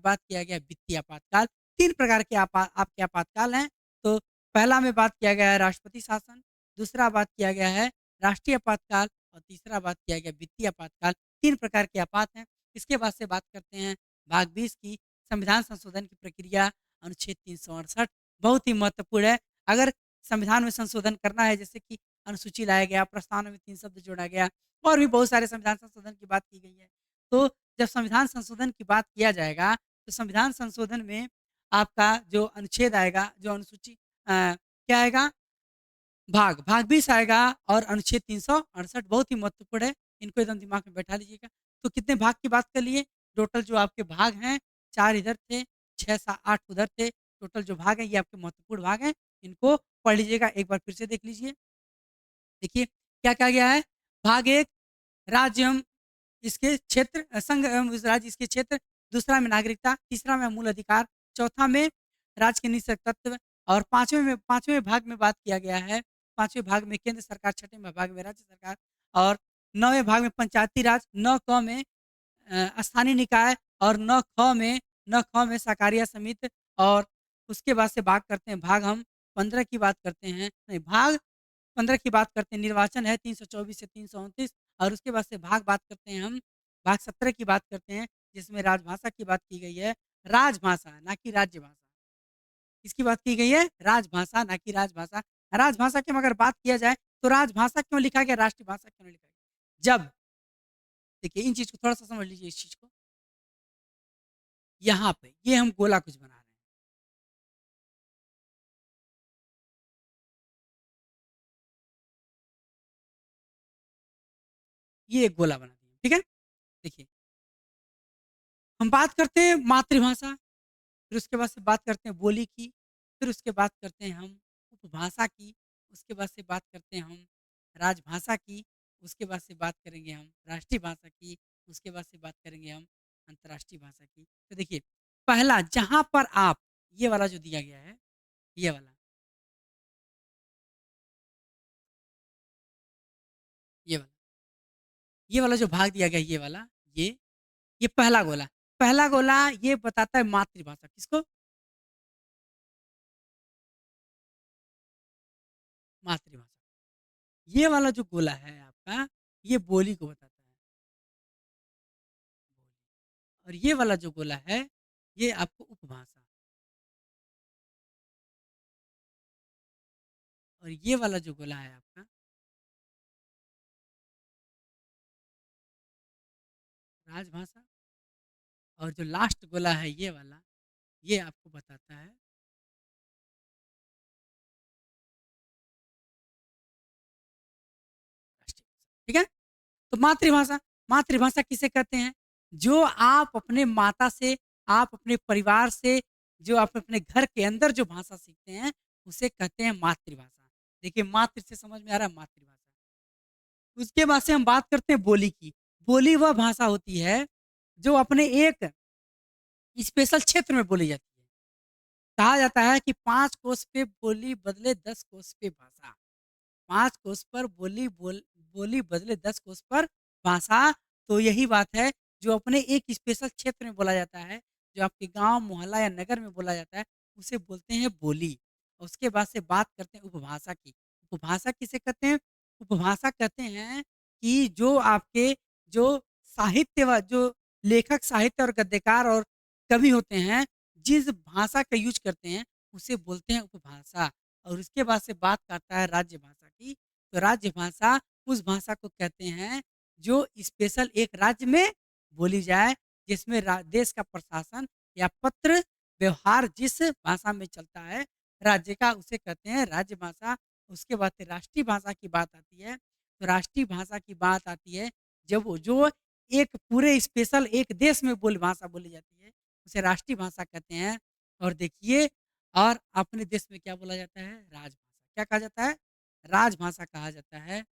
बात किया गया वित्तीय आपातकाल। 3 प्रकार के आपके आपातकाल हैं। तो पहला में बात किया गया है राष्ट्रपति शासन, दूसरा बात किया गया है राष्ट्रीय आपातकाल और तीसरा बात किया गया वित्तीय आपातकाल। 3 प्रकार के आपात हैं। इसके बाद से बात करते हैं भाग 20 की, संविधान संशोधन की प्रक्रिया, अनुच्छेद 368 बहुत ही महत्वपूर्ण है। अगर संविधान में संशोधन करना है, जैसे कि अनुसूची लाया गया, प्रस्तावना में 3 शब्द जोड़ा गया और भी बहुत सारे संविधान संशोधन की बात की गई है। तो जब संविधान संशोधन की बात किया जाएगा तो संविधान संशोधन में आपका जो अनुच्छेद आएगा, जो अनुसूची क्या आएगा? भाग 20 आएगा और अनुच्छेद 368 बहुत ही महत्वपूर्ण है। इनको एकदम दिमाग में बैठा लीजिएगा। तो कितने भाग की बात कर लिए? टोटल जो आपके भाग हैं 4 इधर थे, 6-8 उधर थे। टोटल जो भाग हैं ये आपके महत्वपूर्ण भाग हैं। इनको पढ़ लीजिएगा, एक बार फिर से देख लीजिए। देखिए क्या कहा गया है? भाग 1 राज्य एवं इसके क्षेत्र, संघ एवं उस राज्य इसके क्षेत्र, दूसरा में नागरिकता, तीसरा में मूल अधिकार, चौथा में राज्य के निश्चय तत्व और पांचवें भाग में बात किया गया है। 5वें भाग में केंद्र सरकार, 6वें भाग में राज्य सरकार और 9वें भाग में पंचायती राज, 9 क में स्थानीय निकाय और 9 ख में सहकारिता समिति और उसके बाद से भाग करते हैं भाग हम 15 की बात करते हैं, नहीं भाग 15 की बात करते हैं, निर्वाचन है 324 से 329 और उसके बाद से बात करते हैं हम भाग 17 की बात करते हैं, जिसमें राजभाषा की बात की गई है। राजभाषा ना कि राज्य भाषा, इसकी बात की गई है राजभाषा ना कि राजभाषा। राजभाषा की अगर बात किया जाए तो राजभाषा क्यों लिखा गया, राष्ट्रीय भाषा क्यों नहीं लिखा गया? जब देखिए इन चीज को थोड़ा सा समझ लीजिए, इस चीज को यहाँ पे ये हम गोला कुछ बना रहे हैं, ये एक गोला बना दिया, ठीक है। देखिए हम बात करते हैं मातृभाषा, फिर उसके बाद से बात करते हैं बोली की, फिर उसके बाद करते हैं हम उपभाषा की, उसके बाद से बात करते हैं हम राजभाषा की, उसके बाद से बात करेंगे हम राष्ट्रीय भाषा की, उसके बाद से बात करेंगे हम अंतर्राष्ट्रीय भाषा की। तो देखिए पहला जहाँ पर आप ये वाला जो दिया गया है, ये वाला ये वाला ये वाला जो भाग दिया गया है, ये वाला ये पहला गोला ये बताता है मातृभाषा किसको, मातृभाषा। ये वाला जो गोला है आपका, ये बोली को बताता है, और ये वाला जो गोला है ये आपको उपभाषा, और ये वाला जो गोला है आपका राजभाषा, और जो लास्ट गोला है ये वाला, ये आपको बताता है राष्ट्रीय भाषा, ठीक है। तो मातृभाषा, मातृभाषा किसे कहते हैं? जो आप अपने माता से, आप अपने परिवार से, जो आप अपने घर के अंदर जो भाषा सीखते हैं उसे कहते हैं मातृभाषा। देखिए मातृ से समझ में आ रहा है मातृभाषा। उसके बाद से हम बात करते हैं बोली की। बोली वह भाषा होती है जो अपने एक स्पेशल क्षेत्र में बोली जाती है। कहा जाता है कि 5 कोस पे बोली बदले 10 कोस पे भाषा। 5 कोस पर बोली बोली बदले 10 कोस पर भाषा। तो यही बात है, जो अपने एक स्पेशल क्षेत्र में बोला जाता है, जो आपके गाँव, मोहल्ला या नगर में बोला जाता है, उसे बोलते हैं बोली। और उसके बाद से बात करते हैं उपभाषा की। उपभाषा किसे कहते हैं? उपभाषा कहते हैं कि जो आपके जो साहित्य व जो लेखक साहित्य और गद्यकार और कवि होते हैं, जिस भाषा का यूज़ करते हैं, उसे बोलते हैं उपभाषा। और उसके बाद से बात करता है राज्य भाषा की। तो राज्य भाषा उस भाषा को कहते हैं जो स्पेशल एक राज्य में बोली जाए, जिसमें देश का प्रशासन या पत्र व्यवहार जिस भाषा में चलता है राज्य का, उसे कहते हैं राज्य भाषा। उसके बाद से राष्ट्रीय भाषा की बात आती है। तो राष्ट्रीय भाषा की बात आती है जब वो जो एक पूरे स्पेशल एक देश में बोली भाषा बोली जाती है, उसे राष्ट्रीय भाषा कहते हैं। और देखिए, और अपने देश में क्या बोला जाता है? राजभाषा। क्या कहा जाता है? राजभाषा कहा जाता है।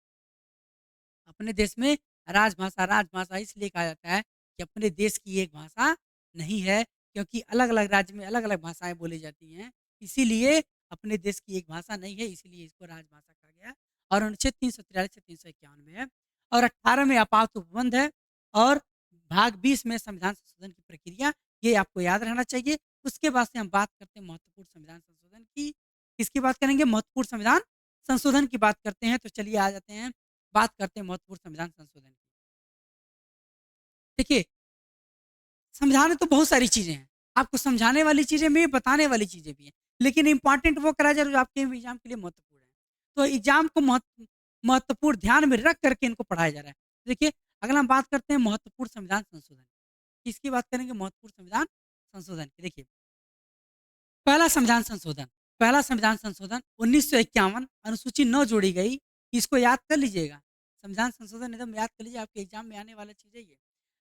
अपने देश में राजभाषा, राजभाषा इसलिए कहा जाता है कि अपने देश की एक भाषा नहीं है, क्योंकि अलग-अलग राज्य में अलग-अलग भाषाएँ बोली जाती हैं। इसीलिए अपने देश की एक भाषा नहीं है, इसलिए इसको राजभाषा कहा गया। और अनुच्छेद 343 से 351 में है। और 18 में आपात उपबंध है। और भाग 20 में संविधान संशोधन की प्रक्रिया, ये आपको याद रहना चाहिए। उसके बाद से हम बात करते हैं महत्वपूर्ण संविधान संशोधन की। किसकी बात करेंगे? महत्वपूर्ण संविधान संशोधन की बात करते हैं। तो चलिए आ जाते हैं, बात करते हैं महत्वपूर्ण संविधान संशोधन की। देखिए, समझाने तो बहुत सारी चीज़ें हैं। आपको समझाने वाली चीज़ें भी हैं, बताने वाली चीज़ें भी हैं। लेकिन इम्पोर्टेंट वो कराया जा रहा है जो आपके एग्ज़ाम के लिए महत्वपूर्ण है। तो एग्ज़ाम को महत्वपूर्ण ध्यान में रख करके इनको पढ़ाया जा रहा है। देखिए, अगर हम बात करते हैं महत्वपूर्ण संविधान संशोधन, किसकी बात करेंगे? महत्वपूर्ण संविधान संशोधन की। देखिए, पहला संविधान संशोधन, पहला संविधान संशोधन 1951 अनुसूची 9 जोड़ी गई। इसको याद कर लीजिएगा। संविधान संशोधन एकदम याद कर लीजिए, आपके एग्जाम में आने वाला चीज़ है ये।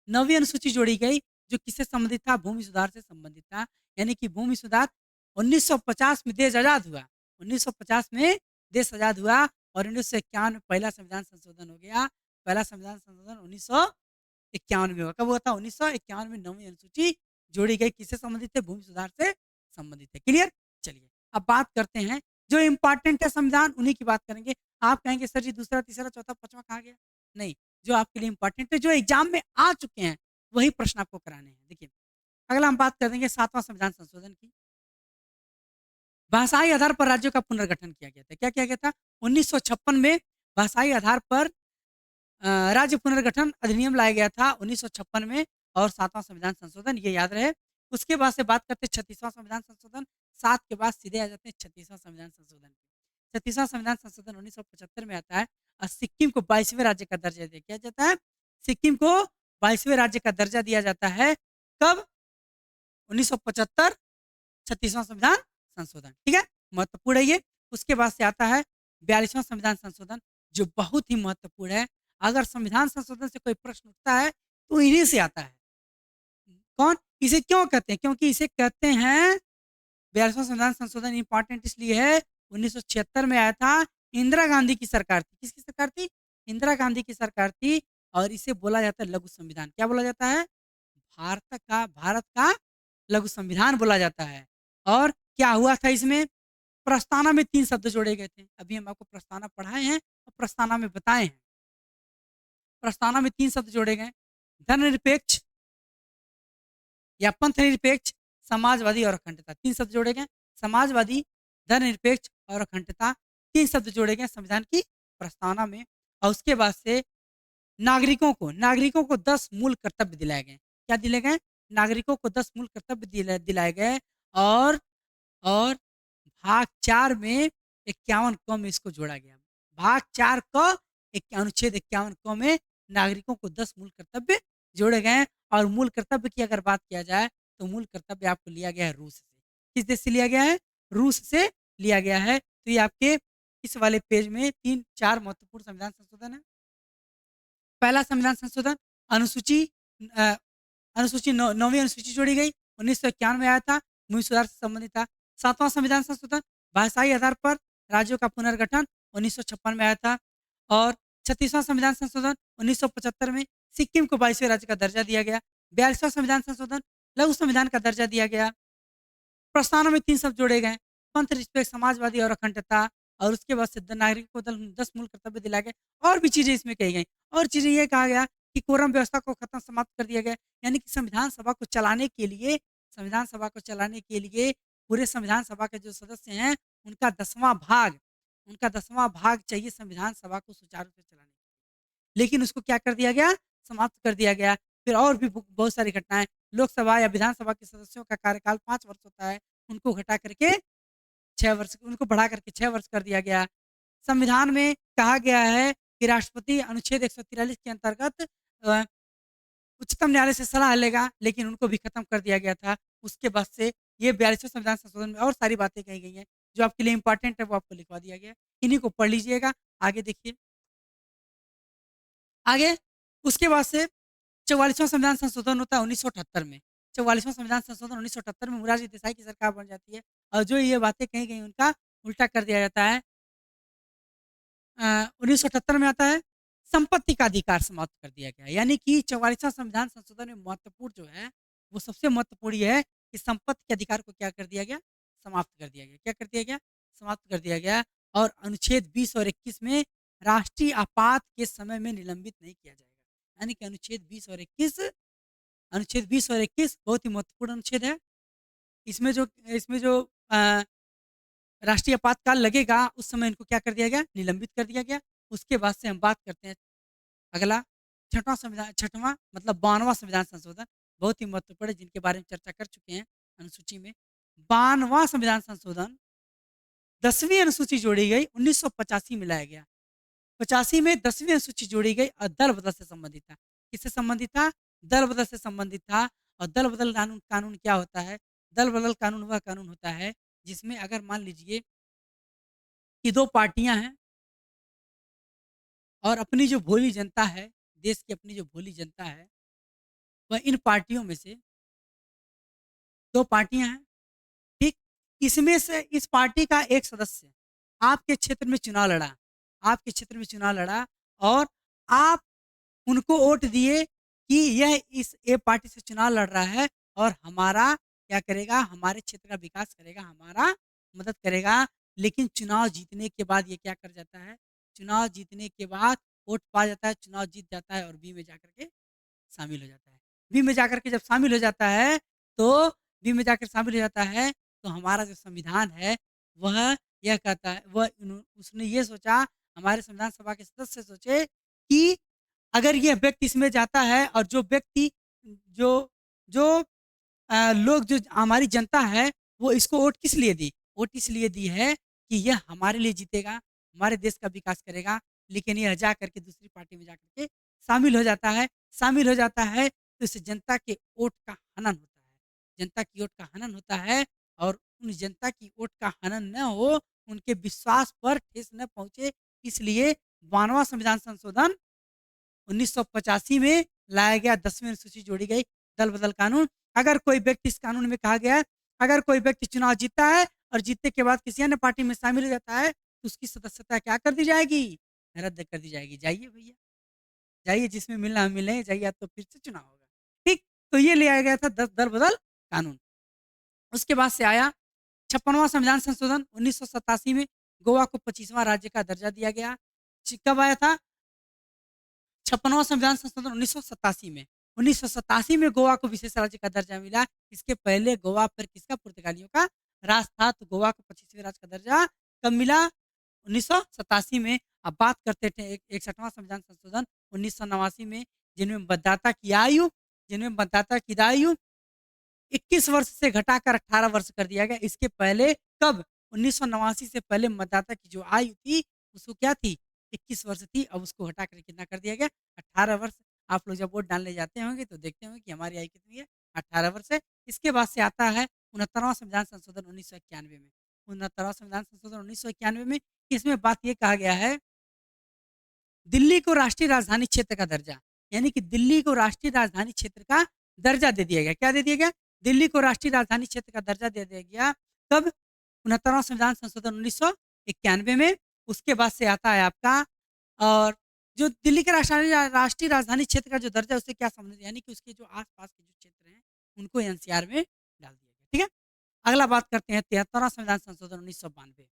9वीं अनुसूची जोड़ी गई, जो किससे संबंधित था? भूमि सुधार से संबंधित था। यानी कि भूमि सुधार 1950 में देश आज़ाद हुआ। 1950 में देश आज़ाद हुआ और 1951 में पहला संविधान संशोधन हो गया। पहला संविधान संशोधन 1951 में हुआ। कब हुआ था? 1951 में 9वीं अनुसूची जोड़ी गई। किससे संबंधित है? भूमि सुधार से संबंधित है। क्लियर? चलिए, अब बात करते हैं जो इम्पोर्टेंट है संविधान, उन्हीं की बात करेंगे। आप कहेंगे सर जी दूसरा, तीसरा, चौथा, पाँचवां कहाँ गया? नहीं, जो आपके लिए इम्पोर्टेंट है, जो एग्जाम में आ चुके हैं, वही प्रश्न आपको कराने हैं। देखिए, अगला हम बात कर देंगे 7वां संविधान संशोधन की। भाषाई आधार पर राज्यों का पुनर्गठन किया गया था। क्या किया गया था? 1956 में भाषाई आधार पर राज्य पुनर्गठन अधिनियम लाया गया था 1956 में। और 7वां संविधान संशोधन, ये याद रहे। उसके बाद से बात करते हैं 36वां संविधान संशोधन। 7 के बाद सीधे आ जाते हैं 36वां संविधान संशोधन पे। 36वां संविधान संशोधन 1975 में आता है और सिक्किम को 22वें राज्य का दर्जा दिया क्या जाता है? सिक्किम को 22वें राज्य का दर्जा दिया जाता है। कब? 1975, 36वां संविधान संशोधन। ठीक है, महत्वपूर्ण है ये। उसके बाद से आता है 42वां संविधान संशोधन, जो बहुत ही महत्वपूर्ण है। अगर संविधान संशोधन से कोई प्रश्न उठता है तो इन्हीं से आता है। कौन? इसे क्यों कहते हैं? क्योंकि इसे कहते हैं 42वां संविधान संशोधन इंपॉर्टेंट इसलिए है, 1976 में आया था। इंदिरा गांधी की सरकार थी। किसकी सरकार थी? इंदिरा गांधी की सरकार थी। और इसे बोला जाता है लघु संविधान। क्या बोला जाता है? भारत का लघु संविधान बोला जाता है। और क्या हुआ था इसमें? प्रस्तावना में 3 शब्द जोड़े गए थे। अभी हम आपको प्रस्तावना पढ़ाए हैं और प्रस्तावना में बताए हैं। प्रस्तावना में 3 शब्द जोड़े गए, धर्मनिरपेक्ष या पंथ निरपेक्ष, समाजवादी और अखंडता। 3 शब्द जोड़े गए, समाजवादी, धर्मनिरपेक्ष और अखंडता। 3 शब्द जोड़े गए संविधान की प्रस्तावना में। और उसके बाद से नागरिकों को 10 मूल कर्तव्य दिलाए गए। क्या दिए गए? नागरिकों को 10 मूल कर्तव्य दिलाए गए। और और भाग 4 में 51 क में इसको जोड़ा गया। भाग 4 क अनुच्छेद 51 क में नागरिकों को 10 मूल कर्तव्य जोड़े गए। और मूल कर्तव्य की अगर बात किया जाए तो मूल कर्तव्य आपको लिया गया है रूस से। किस देश से लिया गया है? रूस से लिया गया है। तो ये आपके इस वाले पेज में 3-4 महत्वपूर्ण संविधान संशोधन है। पहला संविधान संशोधन अनुसूची अ, अनुसूची 9वीं अनुसूची जोड़ी गई, 1951 में आया था, भूमि सुधार से संबंधित था। 7वां संविधान संशोधन भाषाई आधार पर राज्यों का पुनर्गठन 1956 में आया था। और 36वां संविधान संशोधन 1975 में सिक्किम को 22वें राज्य का दर्जा दिया गया। 42वां संविधान संशोधन लघु संविधान का दर्जा दिया गया। प्रस्तावना में 3 शब्द जोड़े गए, पंथ निरपेक्ष, समाजवादी और अखंडता। और उसके बाद से नागरिक को 10 मूल कर्तव्य दिलाए गए। और भी चीज़ें इसमें कही गई। और चीज़ें ये कहा गया कि कोरम व्यवस्था को खत्म समाप्त कर दिया गया। यानी कि संविधान सभा को चलाने के लिए पूरे संविधान सभा के जो सदस्य हैं, उनका 10वां भाग चाहिए संविधान सभा को सुचारू रूप से चलाने के लिए। लेकिन उसको क्या कर दिया गया? समाप्त कर दिया गया। फिर और भी बहुत सारी घटनाएँ, लोकसभा या विधानसभा के सदस्यों का कार्यकाल 5 वर्ष होता है, उनको घटा करके 6 वर्ष, उनको बढ़ा करके 6 वर्ष कर दिया गया। संविधान में कहा गया है कि राष्ट्रपति अनुच्छेद 143 के अंतर्गत अ, उच्चतम न्यायालय से सलाह लेगा, लेकिन उनको भी खत्म कर दिया गया था। उसके बाद से ये 42वें संविधान संशोधन में और सारी बातें कही गई हैं, जो आपके लिए इम्पोर्टेंट है वो आपको लिखवा दिया गया है। इन्हीं को पढ़ लीजिएगा। आगे देखिए, आगे उसके बाद से 44वां संविधान संशोधन होता है 1978 में। 44वां संविधान संशोधन 1978 में मोरारजी देसाई की सरकार बन जाती है और जो ये बातें कही गई उनका उल्टा कर दिया जाता है। 1978 में आता है, संपत्ति का अधिकार समाप्त कर दिया गया। यानी कि 44वां संविधान संशोधन में महत्वपूर्ण जो है, वो सबसे महत्वपूर्ण ये है कि संपत्ति के अधिकार को क्या कर दिया गया? समाप्त कर दिया गया। क्या कर दिया गया? समाप्त कर दिया गया। और अनुच्छेद 20 और 21 में राष्ट्रीय आपात के समय में निलंबित नहीं किया जाएगा। यानी कि अनुच्छेद 20 और 21 बहुत ही महत्वपूर्ण अनुच्छेद है। इसमें जो अ, राष्ट्रीय आपातकाल लगेगा, उस समय इनको क्या कर दिया गया? निलंबित कर दिया गया। उसके बाद से हम बात करते हैं अगला, छठवां मतलब 52वां संविधान संशोधन, बहुत ही महत्वपूर्ण है, जिनके बारे में चर्चा कर चुके हैं अनुसूची में। 52वां संविधान संशोधन, 10वीं अनुसूची जोड़ी गई, 1985 में लाया गया। 85 में 10वीं अनुसूची जोड़ी गई और दल बदल से संबंधित था। किससे संबंधित था? दल बदल से संबंधित था। और दल बदल कानून कानून क्या होता है? दल बदल कानून वह कानून होता है जिसमें अगर मान लीजिए कि 2 पार्टियां हैं और अपनी जो भोली जनता है, देश की अपनी जो भोली जनता है, वह इन पार्टियों में से 2 पार्टियां हैं, ठीक? इसमें से इस पार्टी का एक सदस्य आपके क्षेत्र में चुनाव लड़ा, आपके क्षेत्र में चुनाव लड़ा और आप उनको वोट दिए कि यह इस ए पार्टी से चुनाव लड़ रहा है और हमारा क्या करेगा? हमारे क्षेत्र का विकास करेगा, हमारा मदद करेगा। लेकिन चुनाव जीतने के बाद ये क्या कर जाता है? चुनाव जीतने के बाद वोट पा जाता है, चुनाव जीत जाता है और बी में जाकर के शामिल हो जाता है। बी में जाकर के जब शामिल हो जाता है, तो बी में जाकर शामिल हो जाता है, तो हमारा जो संविधान है, वह यह कहता है, उसने ये सोचा, हमारे संविधान सभा के सदस्य सोचे कि अगर ये व्यक्ति इसमें जाता है और जो व्यक्ति जो जो लोग जो हमारी जनता है, वो इसको वोट किस लिए दी? वोट इसलिए दी है कि यह हमारे लिए जीतेगा, हमारे देश का विकास करेगा। लेकिन यह जा करके दूसरी पार्टी में जाकर के शामिल हो जाता है। शामिल हो जाता है तो इससे जनता के वोट का हनन होता है। जनता की वोट का हनन होता है और उन जनता की वोट का हनन न हो, उनके विश्वास पर ठेस न पहुँचे, इसलिए 92वां संविधान संशोधन 1985 में लाया गया, 10वीं अनुसूची जोड़ी गई, दल बदल कानून। अगर कोई व्यक्ति, इस कानून में कहा गया है, अगर कोई व्यक्ति चुनाव जीतता है और जीतने के बाद किसी अन्य पार्टी में शामिल हो जाता है, तो उसकी सदस्यता क्या कर दी जाएगी? रद्द कर दी जाएगी। जाइए भैया, जाइए, जिसमें मिलना है मिले, जाइए, आप तो फिर से चुनाव होगा। ठीक? तो ये ले आया गया था 10 दल बदल कानून। उसके बाद से आया 56वां संविधान संशोधन 1987 में, गोवा को 25वां राज्य का दर्जा दिया गया। कब आया था? 56वां संविधान संशोधन 1987 में। 1987 में गोवा को विशेष राज्य का दर्जा मिला। इसके पहले गोवा पर किसका? पुर्तगालियों का राज था। तो गोवा को 25वें राज्य का दर्जा कब मिला? 1987 में। अब बात करते थे 61वां संविधान संशोधन 1989 में, जिनमें मतदाता की आयु 21 वर्ष से घटाकर 18 वर्ष कर दिया गया। इसके पहले कब? 1989 से पहले मतदाता की जो आयु थी, उसको क्या थी? 21 वर्ष थी। अब उसको हटा कर कितना कर दिया गया? 18 वर्ष। आप लोग जब वोट डालने जाते होंगे तो देखते होंगे कि हमारी आयु कितनी है? 18 वर्ष है। इसके बाद से आता है 69वां संविधान संशोधन 1991 में। 69वां संविधान संशोधन 1991 में, इसमें बात ये कहा गया है, दिल्ली को राष्ट्रीय राजधानी क्षेत्र का दर्जा, यानी कि दिल्ली को राष्ट्रीय राजधानी क्षेत्र का दर्जा दे दिया गया। क्या दे दिया गया? दिल्ली को राष्ट्रीय राजधानी क्षेत्र का दर्जा दे दिया गया। कब? 69वां संविधान संशोधन 1991 में। उसके बाद से आता है आपका, और जो दिल्ली के राष्ट्रीय राजधानी क्षेत्र का जो दर्जा है, उससे क्या संबंधित, यानी कि उसके जो आसपास के जो क्षेत्र हैं, उनको एनसीआर में डाल दिया गया। ठीक है? अगला बात करते हैं 73वां संविधान संशोधन 1992।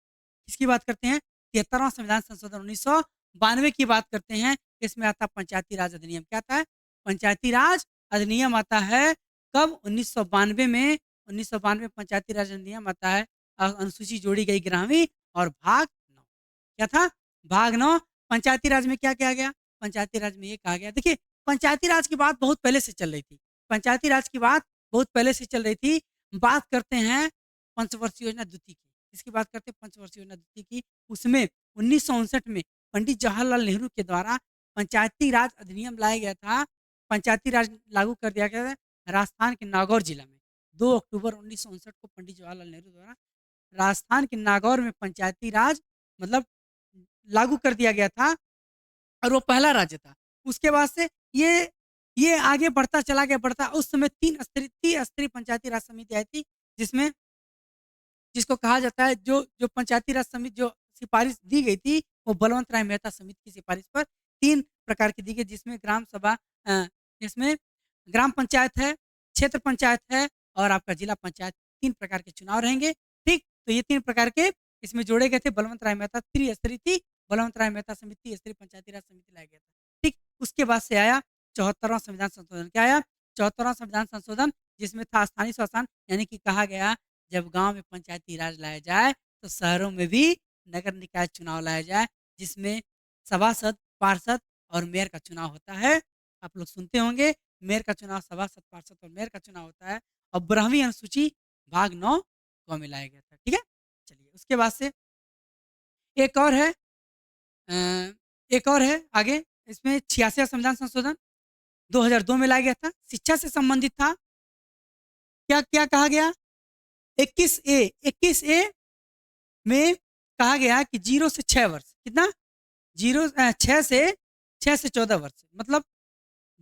इसकी बात करते हैं। 73वां संविधान संशोधन 1992 की बात करते हैं। इसमें आता है पंचायती राज अधिनियम। क्या आता है? पंचायती राज अधिनियम आता है। कब? 1992 में। 1992 पंचायती राज अधिनियम आता है। अनुसूची जोड़ी गई 11वीं और भाग 9। क्या था? भाग 9। पंचायती राज में क्या किया गया? पंचायती राज में ये कहा गया, देखिए पंचायती राज की बात बहुत पहले से चल रही थी। पंचायती राज की बात बहुत पहले से चल रही थी। बात करते हैं पंचवर्षीय योजना द्वितीय की। इसकी बात करते हैं पंचवर्षीय योजना द्वितीय की। उसमें 1959 में पंडित जवाहरलाल नेहरू के द्वारा पंचायती राज अधिनियम लाया गया था। पंचायती राज लागू कर दिया गया था राजस्थान के नागौर जिला में। 2 अक्टूबर 1959 को पंडित जवाहरलाल नेहरू द्वारा राजस्थान के नागौर में पंचायती राज मतलब लागू कर दिया गया था और वो पहला राज्य था। उसके बाद से ये आगे बढ़ता चला गया, बढ़ता। उस समय 3 स्तरीय पंचायती राज समिति आई थी, जिसमें जिसको कहा जाता है जो जो पंचायती राज समिति जो सिफारिश दी गई थी, वो बलवंत राय मेहता समिति की सिफारिश पर 3 प्रकार की दी गई, जिसमें ग्राम सभा जिसमें ग्राम पंचायत है, क्षेत्र पंचायत है और आपका जिला पंचायत। 3 प्रकार के चुनाव रहेंगे, ठीक। तो ये 3 प्रकार के इसमें जोड़े गए थे। बलवंत राय मेहता त्रिस्तरीय थी। बलवंत राय मेहता समिति स्तरीय पंचायती राज समिति लाया गया था, ठीक। उसके बाद से आया 74वां संविधान संशोधन। क्या आया? 74वां संविधान संशोधन, जिसमें था स्थानीय शासन, यानी कि कहा गया जब गांव में पंचायती राज लाया जाए तो शहरों में भी नगर निकाय चुनाव लाया जाए, जिसमें सभासद, पार्षद और मेयर का चुनाव होता है। आप लोग सुनते होंगे, मेयर का चुनाव, सभासद, पार्षद और मेयर का चुनाव होता है। और 12वीं अनुसूची भाग 9 को में लाया गया था, ठीक है। चलिए उसके बाद से एक और है आगे। इसमें 86वां संविधान संशोधन 2002 में लाया गया था। शिक्षा से संबंधित था। क्या क्या कहा गया? 21A में कहा गया कि 0 से 6 वर्ष, कितना? 6 से 14 वर्ष, मतलब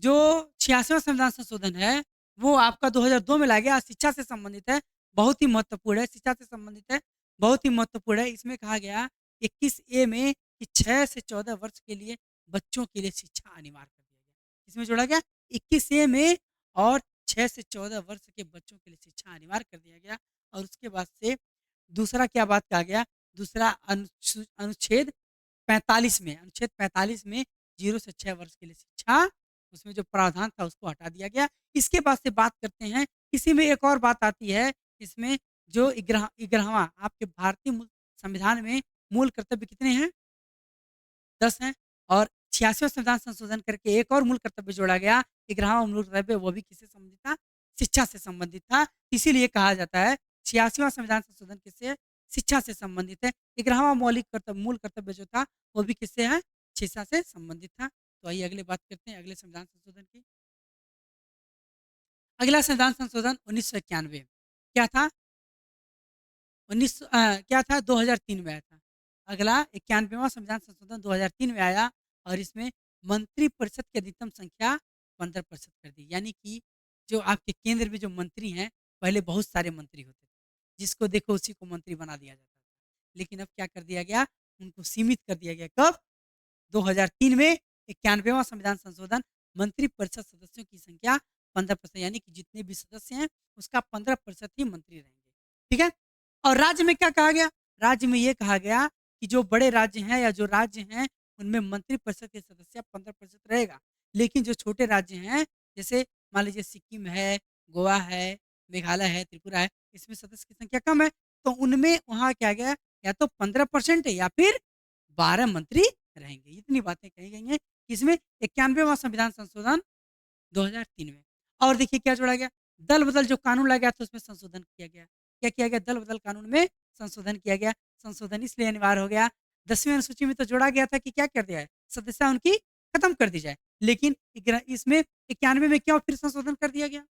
जो 86वां संविधान संशोधन है वो आपका 2002 में लाया गया। शिक्षा से संबंधित है, बहुत ही महत्वपूर्ण है। शिक्षा से संबंधित है, बहुत ही महत्वपूर्ण है। इसमें कहा गया 21A में कि 6 से 14 वर्ष के लिए बच्चों के लिए शिक्षा अनिवार्य कर दिया गया। इसमें जोड़ा गया 21A में, और 6 से 14 वर्ष के बच्चों के लिए शिक्षा अनिवार्य कर दिया गया। और उसके बाद से दूसरा क्या बात कहा गया? दूसरा अनुच्छेद 45 में, अनुच्छेद 45 में 0 से 6 वर्ष के लिए शिक्षा, उसमें जो प्रावधान था उसको हटा दिया गया। इसके बाद से बात करते हैं, इसी में एक और बात आती है। इसमें जो 11वां आपके भारतीय संविधान में मूल कर्तव्य कितने हैं? 10 हैं। और 86वां संविधान संशोधन करके एक और मूल कर्तव्य जोड़ा गया। 11वां मूल कर्तव्य वो भी किससे संबंधित था? शिक्षा से संबंधित था। इसीलिए कहा जाता है 86वां संविधान संशोधन किससे? शिक्षा से संबंधित है। 11वां मूल कर्तव्य जो था वो भी किससे है? शिक्षा से संबंधित था। तो आइए अगले बात करते हैं अगले संविधान संशोधन की। अगला संविधान संशोधन 1991 क्या था? 2003 में आया था। अगला 91वां संविधान संशोधन 2003 में आया और इसमें मंत्री परिषद की अधिकतम संख्या 15% कर दी। यानी कि जो आपके केंद्र में जो मंत्री हैं, पहले बहुत सारे मंत्री होते थे, जिसको देखो उसी को मंत्री बना दिया जाता था। लेकिन अब क्या कर दिया गया? उनको सीमित कर दिया गया। कब? 2003 में 91वां संविधान संशोधन, मंत्री परिषद सदस्यों की संख्या 15%, यानी कि जितने भी सदस्य हैं उसका 15% ही मंत्री रहेंगे, ठीक है। और राज्य में क्या कहा गया? राज्य में ये कहा गया कि जो बड़े राज्य हैं या जो राज्य हैं उनमें मंत्री परिषद के सदस्य 15% रहेगा। लेकिन जो छोटे राज्य हैं, जैसे मान लीजिए सिक्किम है, गोवा है, मेघालय है, त्रिपुरा है, इसमें सदस्य की संख्या कम है, तो उनमें वहाँ क्या गया, या तो 15% या फिर 12 मंत्री रहेंगे। इतनी बातें कही गई हैं इसमें 91वां संविधान संशोधन 2003 में। और देखिए क्या जोड़ा गया? दल बदल जो कानून लाया गया था उसमें संशोधन किया गया। क्या किया गया? दल बदल कानून में संशोधन किया गया। संशोधन इसलिए अनिवार्य हो गया, 10वीं अनुसूची में तो जोड़ा गया था कि क्या कर दिया है, सदस्यता उनकी खत्म कर दी जाए। लेकिन इसमें 91 में क्यों फिर संशोधन कर दिया गया?